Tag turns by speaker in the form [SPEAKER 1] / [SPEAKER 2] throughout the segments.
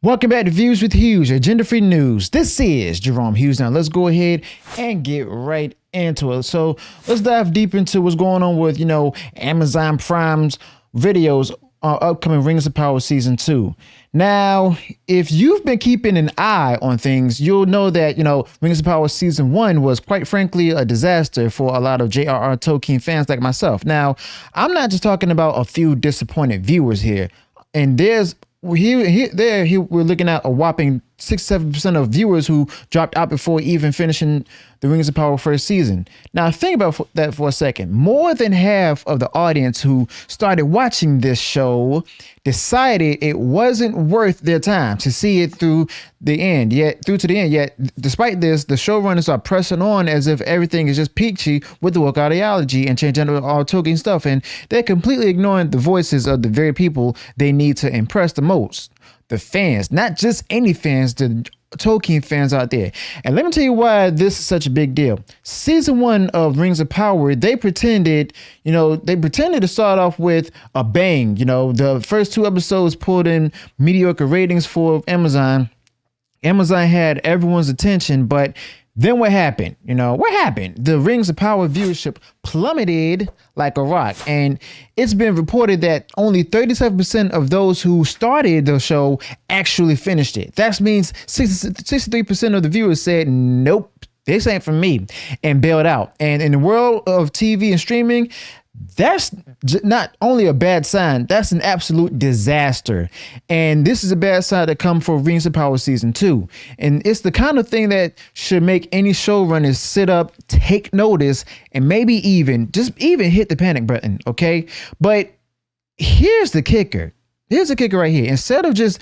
[SPEAKER 1] Welcome back to Views with Hughes, your gender-free news. This is Jerome Hughes. Now let's go ahead and get right into it. So let's dive deep into what's going on with, Amazon Prime's videos on upcoming Rings of Power Season 2. Now, if you've been keeping an eye on things, you'll know that, Rings of Power Season 1 was quite frankly a disaster for a lot of J.R.R. Tolkien fans like myself. Now, I'm not just talking about a few disappointed viewers here. And we're looking at a whopping 6-7% of viewers who dropped out before even finishing the Rings of Power first season. Now think about that for a second. More than half of the audience who started watching this show decided it wasn't worth their time to see it through to the end. Yet, despite this, the showrunners are pressing on as if everything is just peachy with the woke ideology and changing all Tolkien stuff, and they're completely ignoring the voices of the very people they need to impress the most. The fans, not just any fans, the Tolkien fans out there. And let me tell you why this is such a big deal. Season 1 of Rings of Power, they pretended to start off with a bang. The first 2 episodes pulled in mediocre ratings for Amazon. Amazon had everyone's attention, but then what happened? What happened? The Rings of Power viewership plummeted like a rock. And it's been reported that only 37% of those who started the show actually finished it. That means 63% of the viewers said, nope, this ain't for me, and bailed out. And in the world of TV and streaming, that's not only a bad sign, that's an absolute disaster. And this is a bad sign that comes for Rings of Power Season 2. And it's the kind of thing that should make any showrunners sit up, take notice, and maybe even hit the panic button, okay? But here's the kicker. Here's the kicker right here. Instead of just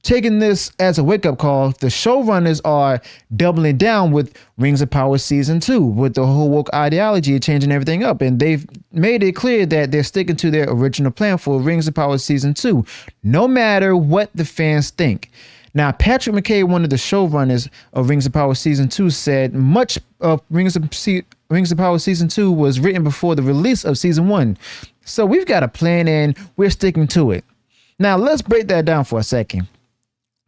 [SPEAKER 1] taking this as a wake-up call, the showrunners are doubling down with Rings of Power Season 2 with the whole woke ideology changing everything up. And they've made it clear that they're sticking to their original plan for Rings of Power Season 2, no matter what the fans think. Now, Patrick McKay, one of the showrunners of Rings of Power Season 2, said much of Rings of Power Season 2 was written before the release of Season 1. So we've got a plan and we're sticking to it. Now, let's break that down for a second.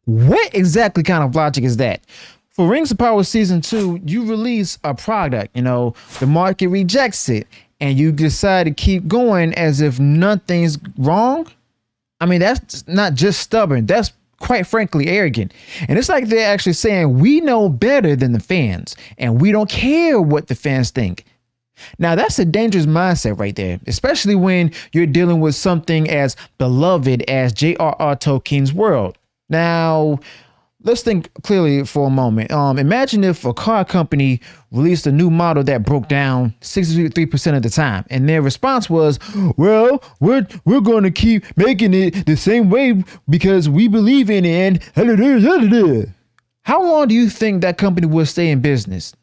[SPEAKER 1] What exactly kind of logic is that? For Rings of Power Season 2, you release a product, the market rejects it, and you decide to keep going as if nothing's wrong. I mean, that's not just stubborn. That's quite frankly arrogant. And it's like they're actually saying, we know better than the fans, and we don't care what the fans think. Now, that's a dangerous mindset right there, especially when you're dealing with something as beloved as J.R.R. Tolkien's world. Now, let's think clearly for a moment. Imagine if a car company released a new model that broke down 63% of the time, and their response was, well, we're going to keep making it the same way because we believe in it. And how long do you think that company will stay in business?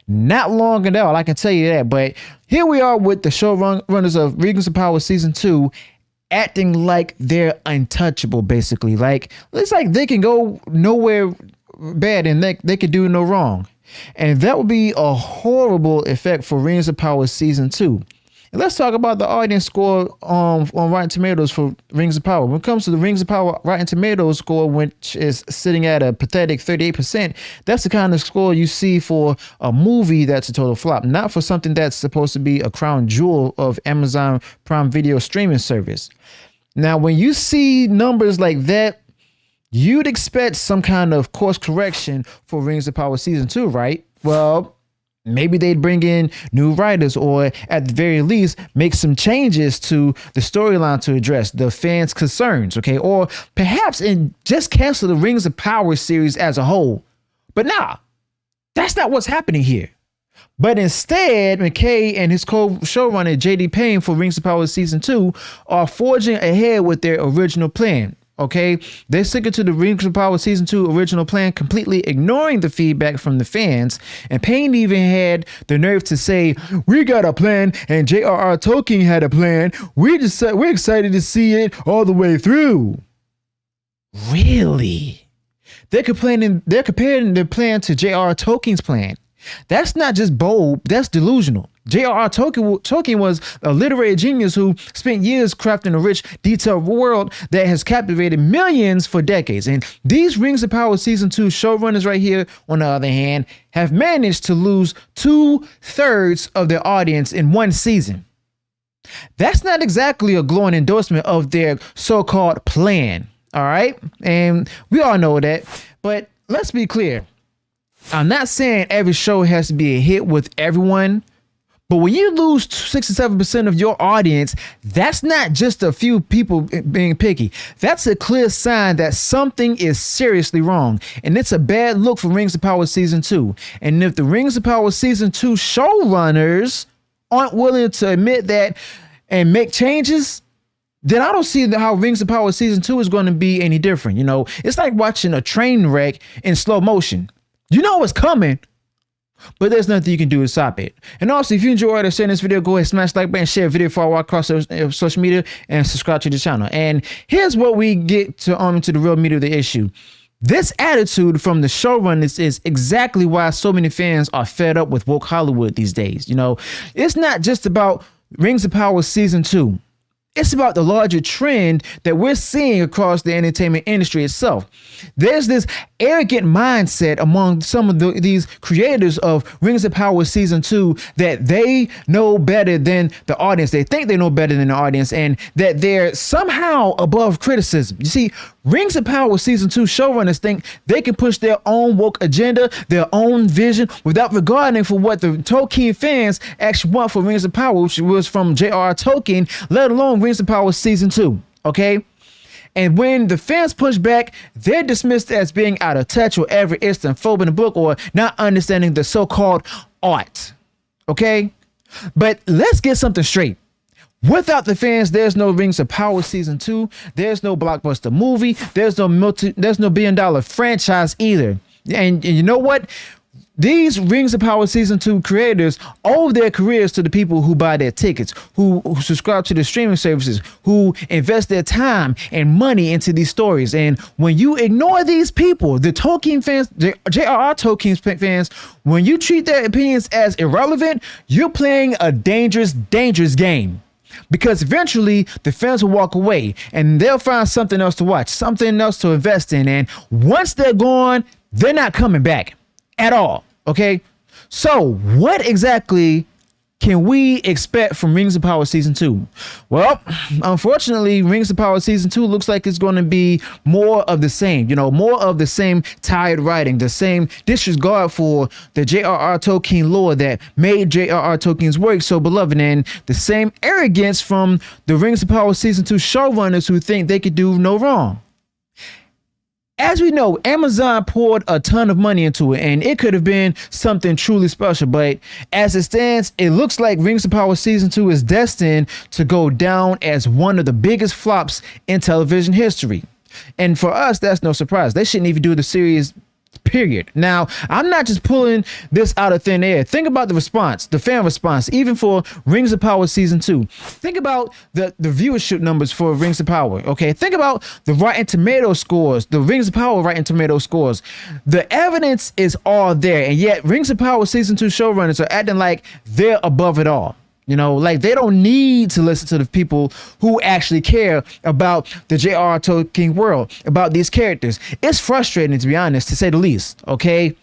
[SPEAKER 1] Not long at all, I can tell you that. But here we are with the showrunners of Rings of Power Season 2 acting like they're untouchable, basically. Like, it's like they can go nowhere bad and they could do no wrong. And that would be a horrible effect for Rings of Power Season 2. And let's talk about the audience score on Rotten Tomatoes for Rings of Power. When it comes to the Rings of Power Rotten Tomatoes score, which is sitting at a pathetic 38%, that's the kind of score you see for a movie that's a total flop, not for something that's supposed to be a crown jewel of Amazon Prime Video streaming service. Now, when you see numbers like that, you'd expect some kind of course correction for Rings of Power Season 2, right? Well, maybe they'd bring in new writers, or at the very least make some changes to the storyline to address the fans' concerns, okay? Or perhaps just cancel the Rings of Power series as a whole. But nah, that's not what's happening here. But instead, McKay and his co-showrunner J.D. Payne for Rings of Power Season 2 are forging ahead with their original plan. Okay, they're sticking to the Rings of Power Season 2 original plan, completely ignoring the feedback from the fans. And Payne even had the nerve to say, we got a plan and J.R.R. Tolkien had a plan. We're excited to see it all the way through. Really? They're comparing their plan to J.R.R. Tolkien's plan. That's not just bold, that's delusional. J.R.R. Tolkien was a literary genius who spent years crafting a rich, detailed world that has captivated millions for decades. And these Rings of Power Season 2 showrunners right here, on the other hand, have managed to lose 2/3 of their audience in one season. That's not exactly a glowing endorsement of their so-called plan, all right? And we all know that, but let's be clear. I'm not saying every show has to be a hit with everyone, but when you lose 67% of your audience, that's not just a few people being picky. That's a clear sign that something is seriously wrong. And it's a bad look for Rings of Power Season 2. And if the Rings of Power Season 2 showrunners aren't willing to admit that and make changes, then I don't see how Rings of Power Season 2 is going to be any different. You know, it's like watching a train wreck in slow motion. You know it's coming, but there's nothing you can do to stop it. And also, if you enjoyed or sharing this video, go ahead, smash like button, share the video far across social media, and subscribe to the channel. And here's what we get to the real meat of the issue. This attitude from the showrunners is exactly why so many fans are fed up with woke Hollywood these days. You know, it's not just about Rings of Power Season 2. It's about the larger trend that we're seeing across the entertainment industry itself. There's this arrogant mindset among some of these creators of Rings of Power Season 2 that they know better than the audience. They think they know better than the audience, and that they're somehow above criticism. You see, Rings of Power Season 2 showrunners think they can push their own woke agenda, their own vision, without regarding for what the Tolkien fans actually want for Rings of Power, which was from J.R.R. Tolkien, let alone Rings of Power Season 2, okay? And when the fans push back, they're dismissed as being out of touch with every instant phobe in the book or not understanding the so-called art, okay? But let's get something straight. Without the fans, there's no Rings of Power Season 2. There's no blockbuster movie. There's no billion-dollar franchise either. And you know what? These Rings of Power Season 2 creators owe their careers to the people who buy their tickets, who subscribe to the streaming services, who invest their time and money into these stories. And when you ignore these people, the Tolkien fans, J.R.R. Tolkien fans, when you treat their opinions as irrelevant, you're playing a dangerous, dangerous game. Because eventually the fans will walk away and they'll find something else to watch, something else to invest in. And once they're gone, they're not coming back at all. Okay, so what exactly can we expect from Rings of Power Season 2? Well, unfortunately, Rings of Power Season 2 looks like it's going to be more of the same, you know, more of the same tired writing, the same disregard for the J.R.R. Tolkien lore that made J.R.R. Tolkien's work so beloved, and the same arrogance from the Rings of Power Season 2 showrunners who think they could do no wrong. As we know, Amazon poured a ton of money into it, and it could have been something truly special. But as it stands, it looks like Rings of Power Season 2 is destined to go down as one of the biggest flops in television history. And for us, that's no surprise. They shouldn't even do the series, period. Now, I'm not just pulling this out of thin air. Think about the response, the fan response, even for Rings of Power Season 2. Think about the viewership numbers for Rings of Power, okay? Think about the Rotten Tomato scores, the Rings of Power Rotten Tomato scores. The evidence is all there, and yet Rings of Power Season 2 showrunners are acting like they're above it all. You know, like they don't need to listen to the people who actually care about the J.R.R. Tolkien world, about these characters. It's frustrating, to be honest, to say the least, okay?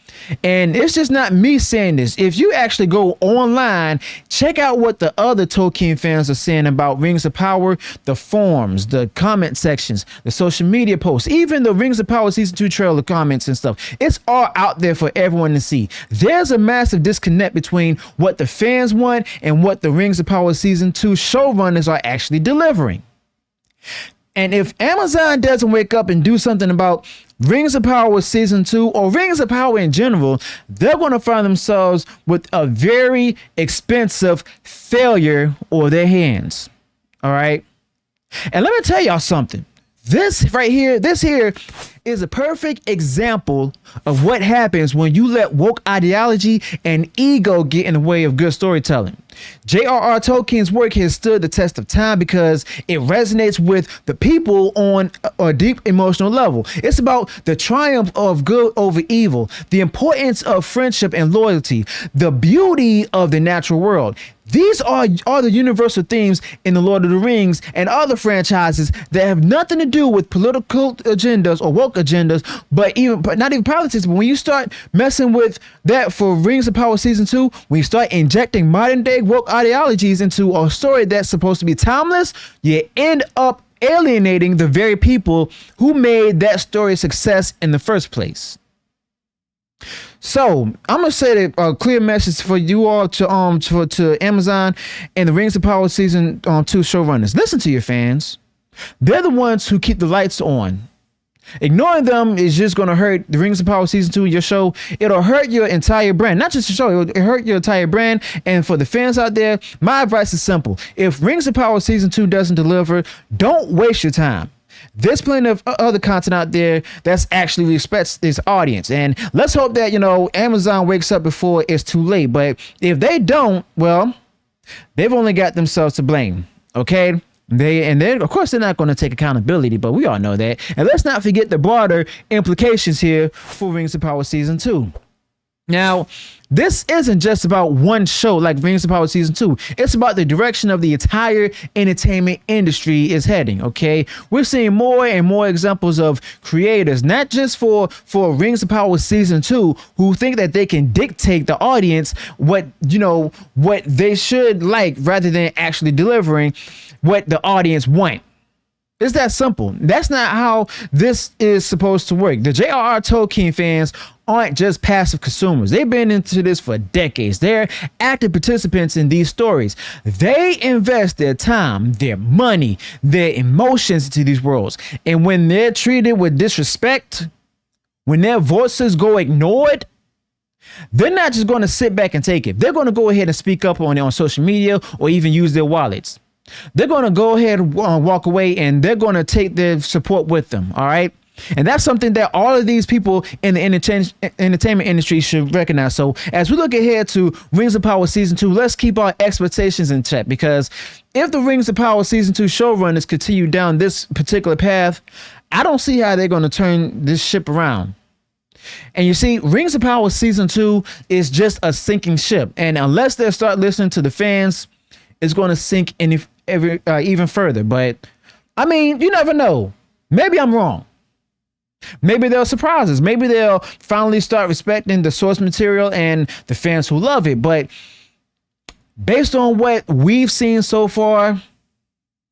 [SPEAKER 1] And it's just not me saying this. If you actually go online, check out what the other Tolkien fans are saying about Rings of Power, the forums, the comment sections, the social media posts, even the Rings of Power Season 2 trailer comments and stuff. It's all out there for everyone to see. There's a massive disconnect between what the fans want and what the Rings of Power Season 2 showrunners are actually delivering. And if Amazon doesn't wake up and do something about Rings of Power Season 2 or Rings of Power in general, they're going to find themselves with a very expensive failure on their hands. All right. And let me tell y'all something. This right here, this here is a perfect example of what happens when you let woke ideology and ego get in the way of good storytelling. J.R.R. Tolkien's work has stood the test of time because it resonates with the people on a deep emotional level. It's about the triumph of good over evil, the importance of friendship and loyalty, the beauty of the natural world. These are the universal themes in The Lord of the Rings and other franchises that have nothing to do with political agendas or woke agendas, but not even politics. But when you start messing with that for Rings of Power Season 2, when you start injecting modern day woke ideologies into a story that's supposed to be timeless, you end up alienating the very people who made that story a success in the first place. So I'm gonna say that a clear message for you all to Amazon and the Rings of Power Season 2 showrunners. Listen to your fans. They're the ones who keep the lights on. Ignoring them is just gonna hurt the Rings of Power Season 2, your show. It'll hurt your entire brand, not just your show. It'll hurt your entire brand. And for the fans out there, my advice is simple: if Rings of Power Season 2 doesn't deliver, don't waste your time. There's plenty of other content out there that's actually respects this audience. And let's hope that, Amazon wakes up before it's too late. But if they don't, well, they've only got themselves to blame. Okay. Of course, they're not going to take accountability, but we all know that. And let's not forget the broader implications here for Rings of Power Season 2. Now, this isn't just about one show like Rings of Power Season 2. It's about the direction of the entire entertainment industry is heading, okay? We're seeing more and more examples of creators, not just for Rings of Power Season 2, who think that they can dictate the audience what they should like rather than actually delivering what the audience want. It's that simple. That's not how this is supposed to work. The J.R.R. Tolkien fans aren't just passive consumers. They've been into this for decades. They're active participants in these stories. They invest their time, their money, their emotions into these worlds. And when they're treated with disrespect, when their voices go ignored, they're not just going to sit back and take it. They're going to go ahead and speak up on social media or even use their wallets. They're going to go ahead and walk away, and they're going to take their support with them. All right. And that's something that all of these people in the entertainment industry should recognize. So as we look ahead to Rings of Power Season 2, let's keep our expectations in check, because if the Rings of Power Season 2 showrunners continue down this particular path, I don't see how they're going to turn this ship around. And you see, Rings of Power Season 2 is just a sinking ship. And unless they start listening to the fans, it's going to sink even further. But I mean, you never know. Maybe I'm wrong. Maybe they'll surprise us. Maybe they'll finally start respecting the source material and the fans who love it. But based on what we've seen so far,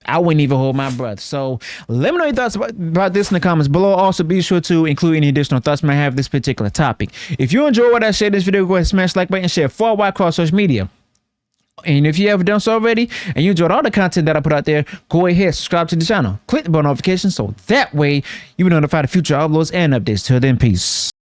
[SPEAKER 1] I wouldn't even hold my breath. So let me know your thoughts about this in the comments below. Also, be sure to include any additional thoughts you may have this particular topic. If you enjoy what I shared this video, go ahead and smash the like button and share far wide across social media. And if you haven't done so already and you enjoyed all the content that I put out there, go ahead, subscribe to the channel, click the bell notification so that way you'll be notified of future uploads and updates. Till then, peace.